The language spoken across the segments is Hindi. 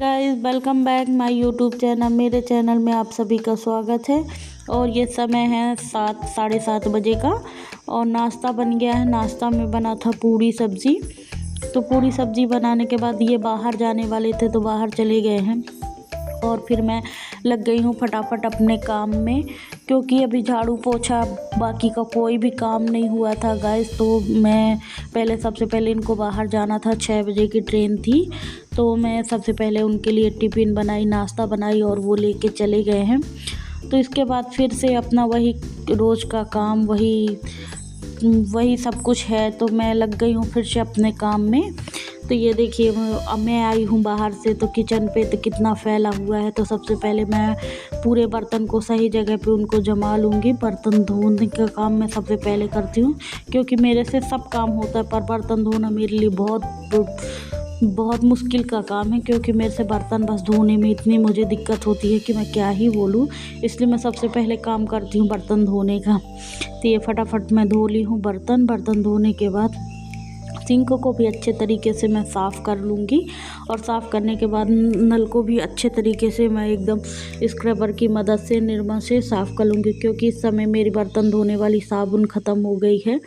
Guys, welcome back my YouTube channel. मेरे चैनल में आप सभी का स्वागत है। और ये समय है 7 साढ़े 7 बजे का और नाश्ता बन गया है। नाश्ता में बना था पूड़ी सब्ज़ी। तो पूड़ी सब्ज़ी बनाने के बाद ये बाहर जाने वाले थे तो बाहर चले गए हैं और फिर मैं लग गई हूँ फटाफट अपने काम में, क्योंकि अभी झाड़ू पोछा बाकी का कोई भी काम नहीं हुआ था गाइस। तो मैं सबसे पहले इनको बाहर जाना था, 6 बजे की ट्रेन थी। तो मैं सबसे पहले उनके लिए टिफ़िन बनाई, नाश्ता बनाई और वो लेके चले गए हैं। तो इसके बाद फिर से अपना वही रोज़ का काम, वही सब कुछ है। तो मैं लग गई हूँ फिर से अपने काम में। तो ये देखिए, अब मैं आई हूँ बाहर से तो किचन पे तो कितना फैला हुआ है। तो सबसे पहले मैं पूरे बर्तन को सही जगह पे उनको जमा लूँगी। बर्तन धोने का काम मैं सबसे पहले करती हूँ, क्योंकि मेरे से सब काम होता है पर बर्तन धोना मेरे लिए बहुत मुश्किल का काम है, क्योंकि मेरे से बर्तन बस धोने में इतनी मुझे दिक्कत होती है कि मैं क्या ही बोलूँ। इसलिए मैं सबसे पहले काम करती हूँ बर्तन धोने का। तो ये फटाफट मैं धो ली हूँ बर्तन धोने के बाद सिंक को भी अच्छे तरीके से मैं साफ़ कर लूँगी। और साफ़ करने के बाद नल को भी अच्छे तरीके से मैं एकदम स्क्रबर की मदद से निरमा से साफ़ कर लूँगी, क्योंकि इस समय मेरी बर्तन धोने वाली साबुन ख़त्म हो गई है।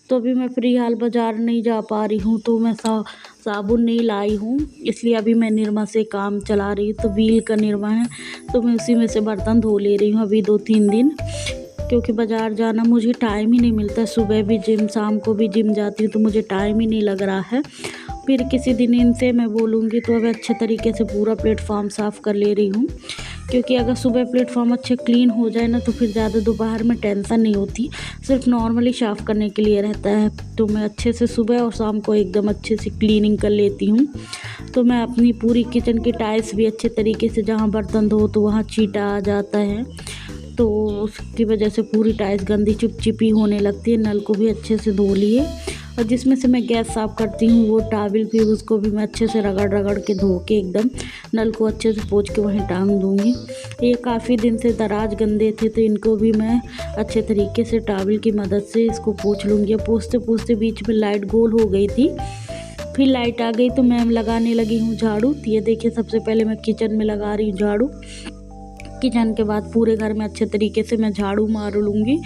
तो अभी मैं फ़िलहाल बाज़ार नहीं जा पा रही हूँ, तो मैं साबुन नहीं लाई हूँ, इसलिए अभी मैं निरमा से काम चला रही हूँ। तो व्हील का निरमा है, तो मैं उसी में से बर्तन धो ले रही हूँ अभी 2-3 दिन, क्योंकि बाज़ार जाना मुझे टाइम ही नहीं मिलता। सुबह भी जिम, शाम को भी जिम जाती हूँ, तो मुझे टाइम ही नहीं लग रहा है। फिर किसी दिन इनसे मैं बोलूँगी। तो अब अच्छे तरीके से पूरा प्लेटफॉर्म साफ़ कर ले रही हूँ, क्योंकि अगर सुबह प्लेटफॉर्म अच्छे क्लीन हो जाए ना तो फिर ज़्यादा दोपहर में टेंशन नहीं होती, सिर्फ नॉर्मली साफ़ करने के लिए रहता है। तो मैं अच्छे से सुबह और शाम को एकदम अच्छे से क्लीनिंग कर लेती हूँ। तो मैं अपनी पूरी किचन की टाइल्स भी अच्छे तरीके से, जहाँ बर्तन धो तो वहाँ छींटा आ जाता है, तो उसकी वजह से पूरी टाइल्स गंदी चिपचिपी होने लगती है। नल को भी अच्छे से धो लिए, और जिसमें से मैं गैस साफ़ करती हूँ वो टॉवल, फिर उसको भी मैं अच्छे से रगड़ के धो के एकदम नल को अच्छे से पोंछ के वहीं टांग दूँगी। ये काफ़ी दिन से दराज गंदे थे, तो इनको भी मैं अच्छे तरीके से टॉवल की मदद से इसको पोंछ लूँगी। पोंछते पोंछते बीच में लाइट गोल हो गई थी, फिर लाइट आ गई तो मैं लगाने लगी हूँ झाड़ू। तो ये देखिए, सबसे पहले मैं किचन में लगा रही हूँ झाड़ू। किचन के बाद पूरे घर में अच्छे तरीके से मैं झाड़ू मार लूँगी।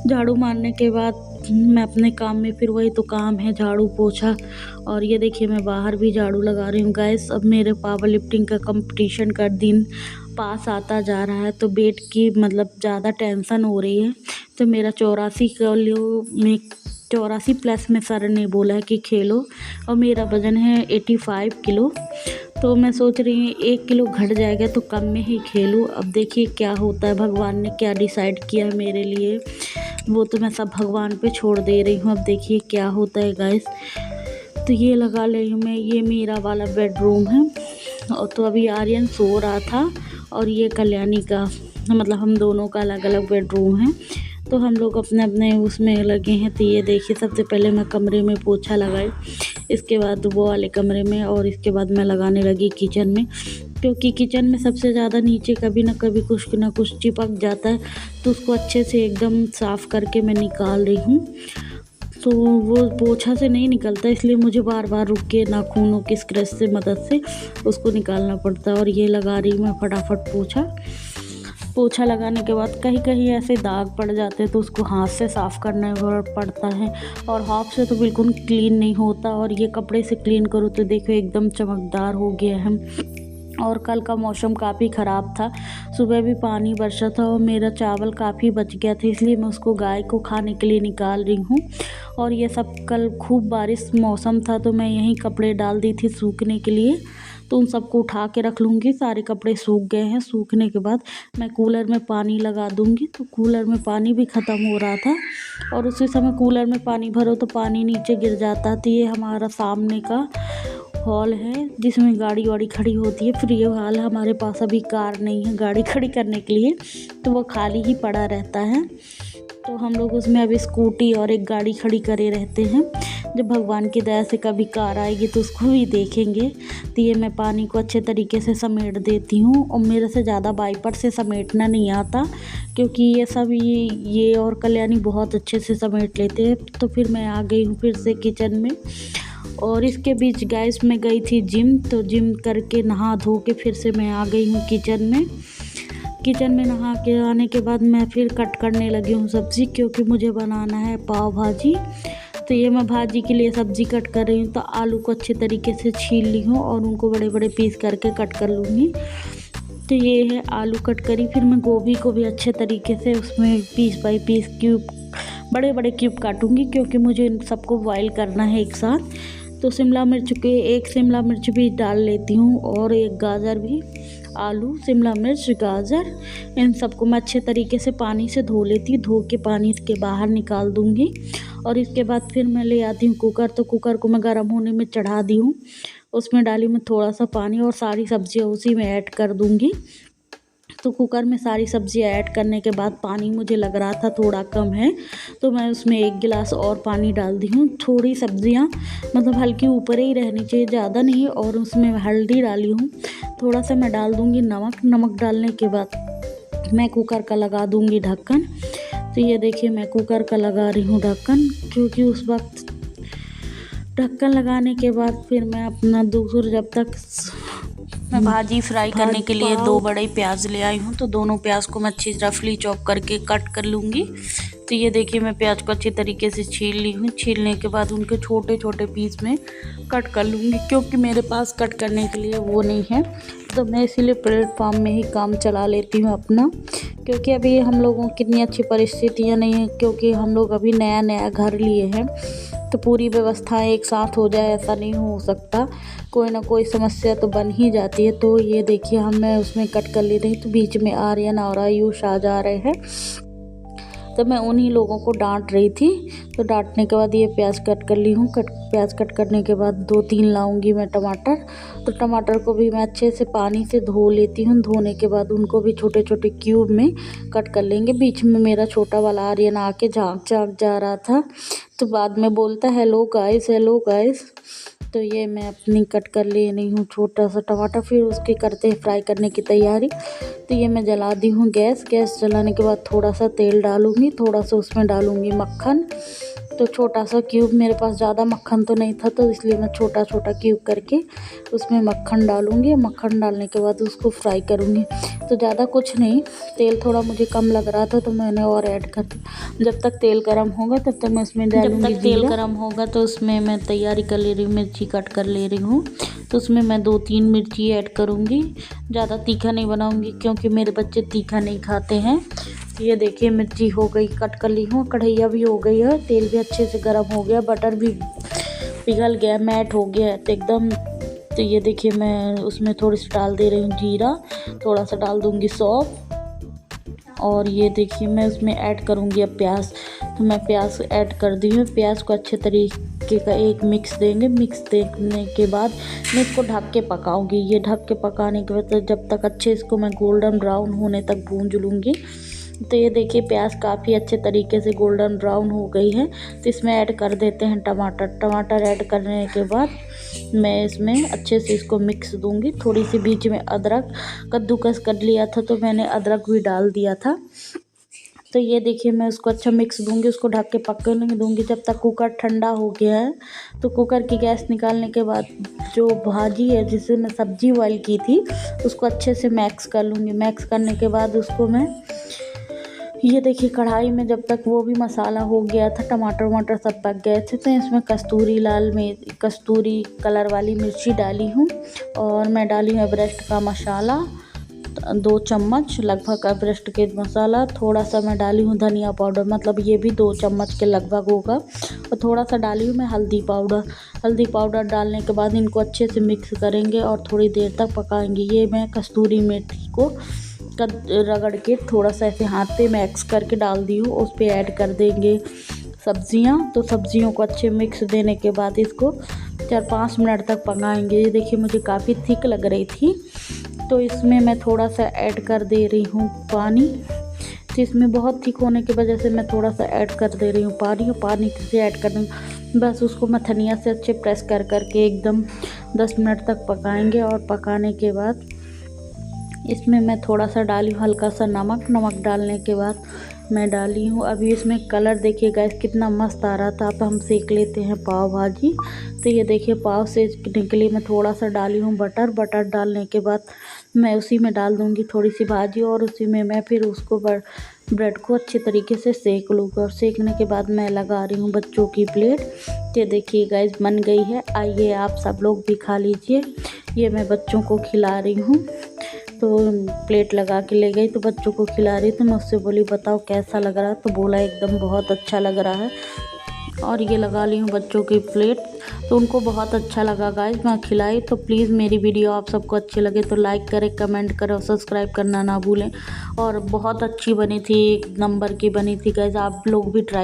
झाड़ू मारने के बाद मैं अपने काम में, फिर वही तो काम है झाड़ू पोछा। और ये देखिए, मैं बाहर भी झाड़ू लगा रही हूँ गाइस। अब मेरे पावर लिफ्टिंग का कंपटीशन का दिन पास आता जा रहा है, तो वेट की ज़्यादा टेंशन हो रही है। तो मेरा 84 प्लस में सर ने बोला है कि खेलो, और मेरा वज़न है 85 किलो। तो मैं सोच रही हूँ 1 किलो घट जाएगा तो कम में ही खेलूँ। अब देखिए क्या होता है, भगवान ने क्या डिसाइड किया है मेरे लिए, वो तो मैं सब भगवान पे छोड़ दे रही हूँ। अब देखिए क्या होता है गाइस। तो ये लगा रही हूँ मैं, ये मेरा वाला बेडरूम है। और तो अभी आर्यन सो रहा था और ये कल्याणी का, हम दोनों का अलग अलग बेडरूम है। तो हम लोग अपने अपने उसमें लगे हैं। तो ये देखिए, सबसे पहले मैं कमरे में पोछा लगाई, इसके बाद वो वाले कमरे में, और इसके बाद मैं लगाने लगी किचन में, क्योंकि किचन में सबसे ज़्यादा नीचे कभी ना कभी कुछ ना कुछ चिपक जाता है। तो उसको अच्छे से एकदम साफ़ करके मैं निकाल रही हूँ। तो वो पोछा से नहीं निकलता, इसलिए मुझे बार बार रुक के नाखूनों की स्क्रैच से मदद से उसको निकालना पड़ता है। और ये लगा रही हूँ मैं फटाफट पोछा लगाने के बाद कहीं कहीं ऐसे दाग पड़ जाते हैं, तो उसको हाथ से साफ़ करना पड़ता है, और हाथ से तो बिल्कुल क्लीन नहीं होता। और ये कपड़े से क्लीन करो तो देखो एकदम चमकदार हो गया है। और कल का मौसम काफ़ी ख़राब था, सुबह भी पानी बरसा था और मेरा चावल काफ़ी बच गया था, इसलिए मैं उसको गाय को खाने के लिए निकाल रही हूँ। और ये सब कल खूब बारिश मौसम था, तो मैं यहीं कपड़े डाल दी थी सूखने के लिए। तो उन सबको उठा के रख लूँगी। सारे कपड़े सूख गए हैं, सूखने के बाद मैं कूलर में पानी लगा दूँगी। तो कूलर में पानी भी ख़त्म हो रहा था, और उसी समय कूलर में पानी भरो तो पानी नीचे गिर जाता। तो ये हमारा सामने का हॉल है जिसमें गाड़ी वाड़ी खड़ी होती है। फिर ये हॉल, हमारे पास अभी कार नहीं है गाड़ी खड़ी करने के लिए, तो वो खाली ही पड़ा रहता है। तो हम लोग उसमें अभी स्कूटी और एक गाड़ी खड़ी करे रहते हैं। जब भगवान की दया से कभी कार आएगी तो उसको भी देखेंगे। तो ये मैं पानी को अच्छे तरीके से समेट देती हूँ, और मेरे से ज़्यादा वाइपर से समेटना नहीं आता, क्योंकि ये सब ये और कल्याणी बहुत अच्छे से समेट लेते हैं। तो फिर मैं आ गई हूँ फिर से किचन में, और इसके बीच गैस में गई थी जिम, तो जिम करके नहा धो के फिर से मैं आ गई हूँ किचन में। किचन में नहा के आने के बाद मैं फिर कट करने लगी हूँ सब्ज़ी, क्योंकि मुझे बनाना है पाव भाजी। तो ये मैं भाजी के लिए सब्ज़ी कट कर रही हूँ। तो आलू को अच्छे तरीके से छील ली हूँ और उनको बड़े बड़े पीस करके कट कर लूँगी। तो ये है आलू कट करी। फिर मैं गोभी को भी अच्छे तरीके से उसमें पीस बाई पीस क्यूब, बड़े बड़े क्यूब काटूँगी, क्योंकि मुझे इन सबको बॉयल करना है एक साथ। तो शिमला मिर्च के एक शिमला मिर्च भी डाल लेती हूँ और एक गाजर भी, आलू, शिमला मिर्च, गाजर, इन सबको मैं अच्छे तरीके से पानी से धो लेती हूँ। धो के पानी के बाहर निकाल दूँगी। और इसके बाद फिर मैं ले आती हूँ कुकर। तो कुकर को मैं गर्म होने में चढ़ा दी हूँ। उसमें डाली मैं थोड़ा सा पानी और सारी सब्जियाँ उसी में ऐड कर दूँगी। तो कुकर में सारी सब्जियाँ ऐड करने के बाद पानी मुझे लग रहा था थोड़ा कम है, तो मैं उसमें 1 गिलास और पानी डाल दी हूँ। थोड़ी सब्जियाँ मतलब हल्की ऊपर ही रहनी चाहिए, ज़्यादा नहीं। और उसमें हल्दी डाली हूँ, थोड़ा सा मैं डाल दूँगी नमक डालने के बाद मैं कुकर का लगा दूँगी ढक्कन। तो ये देखिए मैं कुकर का लगा रही हूँ ढक्कन, क्योंकि उस वक्त ढक्कन लगाने के बाद फिर मैं अपना दूसरा, जब तक मैं भाजी फ्राई करने के लिए 2 बड़े प्याज ले आई हूँ। तो दोनों प्याज को मैं अच्छी रफली चॉप करके कट कर लूँगी। तो ये देखिए मैं प्याज को अच्छी तरीके से छील ली हूँ। छीलने के बाद उनके छोटे छोटे पीस में कट कर लूँगी, क्योंकि मेरे पास कट करने के लिए वो नहीं है। तो मैं इसीलिए प्लेटफॉर्म में ही काम चला लेती हूँ अपना, क्योंकि अभी हम लोगों की इतनी अच्छी परिस्थितियाँ नहीं हैं, क्योंकि हम लोग अभी नया नया घर लिए हैं। तो पूरी व्यवस्था एक साथ हो जाए ऐसा नहीं हो सकता, कोई ना कोई समस्या तो बन ही जाती है। तो ये देखिए मैं उसमें कट कर ले रही, तो बीच में आर्यन और आयुष आ जा रहे हैं। तो मैं उन्हीं लोगों को डांट रही थी। तो डांटने के बाद ये प्याज कट कर ली हूँ। प्याज कट करने के बाद 2-3 लाऊंगी मैं टमाटर। तो टमाटर को भी मैं अच्छे से पानी से धो लेती हूँ। धोने के बाद उनको भी छोटे छोटे क्यूब में कट कर लेंगे। बीच में मेरा छोटा वाला आर्यन आके झाँक जा रहा था, तो बाद में बोलता हेलो गाइस। तो ये मैं अपनी कट कर ले रही हूँ छोटा सा टमाटर। फिर उसके करते हैं फ्राई करने की तैयारी। तो ये मैं जला दी हूँ गैस जलाने के बाद थोड़ा सा तेल डालूँगी, थोड़ा सा उसमें डालूँगी मक्खन। तो छोटा सा क्यूब, मेरे पास ज़्यादा मक्खन तो नहीं था, तो इसलिए मैं छोटा छोटा क्यूब करके उसमें मक्खन डालूँगी। मक्खन डालने के बाद उसको फ्राई करूँगी। तो ज़्यादा कुछ नहीं, तेल थोड़ा मुझे कम लग रहा था तो मैंने और ऐड कर दिया। जब तक तेल गर्म होगा तब तक मैं इसमें डालूँगी। जब तक तेल गर्म होगा तो उसमें मैं तैयारी कर ले रही हूँ, मिर्ची कट कर ले रही हूँ। तो उसमें मैं 2-3 मिर्ची ऐड करूँगी। ज़्यादा तीखा नहीं बनाऊँगी, क्योंकि मेरे बच्चे तीखा नहीं खाते हैं। ये देखिए मिर्ची हो गई, कट कर ली हूँ। कढ़ैया भी हो गई है, तेल भी अच्छे से गर्म हो गया, बटर भी पिघल गया, मैट हो गया तो एकदम। तो ये देखिए मैं उसमें थोड़ी सी डाल दे रही हूँ जीरा, थोड़ा सा डाल दूँगी सौंफ। और ये देखिए मैं उसमें ऐड करूँगी अब प्याज। तो मैं प्याज ऐड कर दी हूँ। प्याज को अच्छे तरीके का एक मिक्स देंगे। मिक्स देने के बाद मैं इसको ढक के पकाऊँगी। ये ढक के पकाने के बाद जब तक अच्छे इसको मैं गोल्डन ब्राउन होने तक भूंज लूँगी। तो ये देखिए प्याज काफ़ी अच्छे तरीके से गोल्डन ब्राउन हो गई है। तो इसमें ऐड कर देते हैं टमाटर ऐड करने के बाद मैं इसमें अच्छे से इसको मिक्स दूंगी। थोड़ी सी बीच में अदरक कद्दूकस कर लिया था, तो मैंने अदरक भी डाल दिया था। तो ये देखिए मैं उसको अच्छा मिक्स दूंगी, उसको ढक के पकने दूंगी जब तक कुकर ठंडा हो गया है। तो कुकर की गैस निकालने के बाद जो भाजी है जिसे मैं सब्जी बॉयल की थी उसको अच्छे से मैक्स कर लूँगी। मैक्स करने के बाद उसको मैं, ये देखिए कढ़ाई में जब तक वो भी मसाला हो गया था, टमाटर सब पक गए थे, तो इसमें कस्तूरी कलर वाली मिर्ची डाली हूँ। और मैं डाली हूँ एवरेस्ट का मसाला 2 चम्मच लगभग एवरेस्ट के मसाला। थोड़ा सा मैं डाली हूँ धनिया पाउडर, मतलब ये भी 2 चम्मच के लगभग होगा। और थोड़ा सा डाली हूँ मैं हल्दी पाउडर डालने के बाद इनको अच्छे से मिक्स करेंगे और थोड़ी देर तक पकाएंगे। ये मैं कस्तूरी मेथी को रगड़ के थोड़ा सा ऐसे हाथ पे मिक्स करके डाल दी हूँ। उस पर ऐड कर देंगे सब्जियाँ। तो सब्जियों को अच्छे मिक्स देने के बाद इसको 4-5 मिनट तक पकाएंगे। ये देखिए मुझे काफ़ी थिक लग रही थी, तो इसमें मैं थोड़ा सा ऐड कर दे रही हूँ पानी। तो इसमें बहुत थिक होने की वजह से मैं थोड़ा सा ऐड कर दे रही हूँ पानी से ऐड कर दूँगी। बस उसको मथनिया से अच्छे प्रेस कर करके एकदम 10 मिनट तक पकाएंगे। और पकाने के बाद इसमें मैं थोड़ा सा डाली हल्का सा नमक डालने के बाद मैं डाली हूँ। अभी इसमें कलर देखिए गाइस कितना मस्त आ रहा था। अब हम सेक लेते हैं पाव भाजी। तो ये देखिए पाव सेकने के लिए मैं थोड़ा सा डाली हूँ बटर। बटर डालने के बाद मैं उसी में डाल दूँगी थोड़ी सी भाजी, और उसी में मैं फिर उसको ब्रेड को अच्छे तरीके से सेक लूँगा। और सेकने के बाद मैं लगा रही हूँ बच्चों की प्लेट। ये देखिए गाइस बन गई है। आइए आप सब लोग भी खा लीजिए। ये मैं बच्चों को खिला रही हूँ। तो प्लेट लगा के ले गई तो बच्चों को खिला रही, तो मैं उससे बोली बताओ कैसा लग रहा है, तो बोला एकदम बहुत अच्छा लग रहा है। और ये लगा ली हूँ बच्चों की प्लेट, तो उनको बहुत अच्छा लगा गाइस। मैं खिलाई। तो प्लीज़ मेरी वीडियो आप सबको अच्छी लगे तो लाइक करें, कमेंट करें और सब्सक्राइब करना ना भूलें। और बहुत अच्छी बनी थी, एक नंबर की बनी थी गाइस। आप लोग भी ट्राई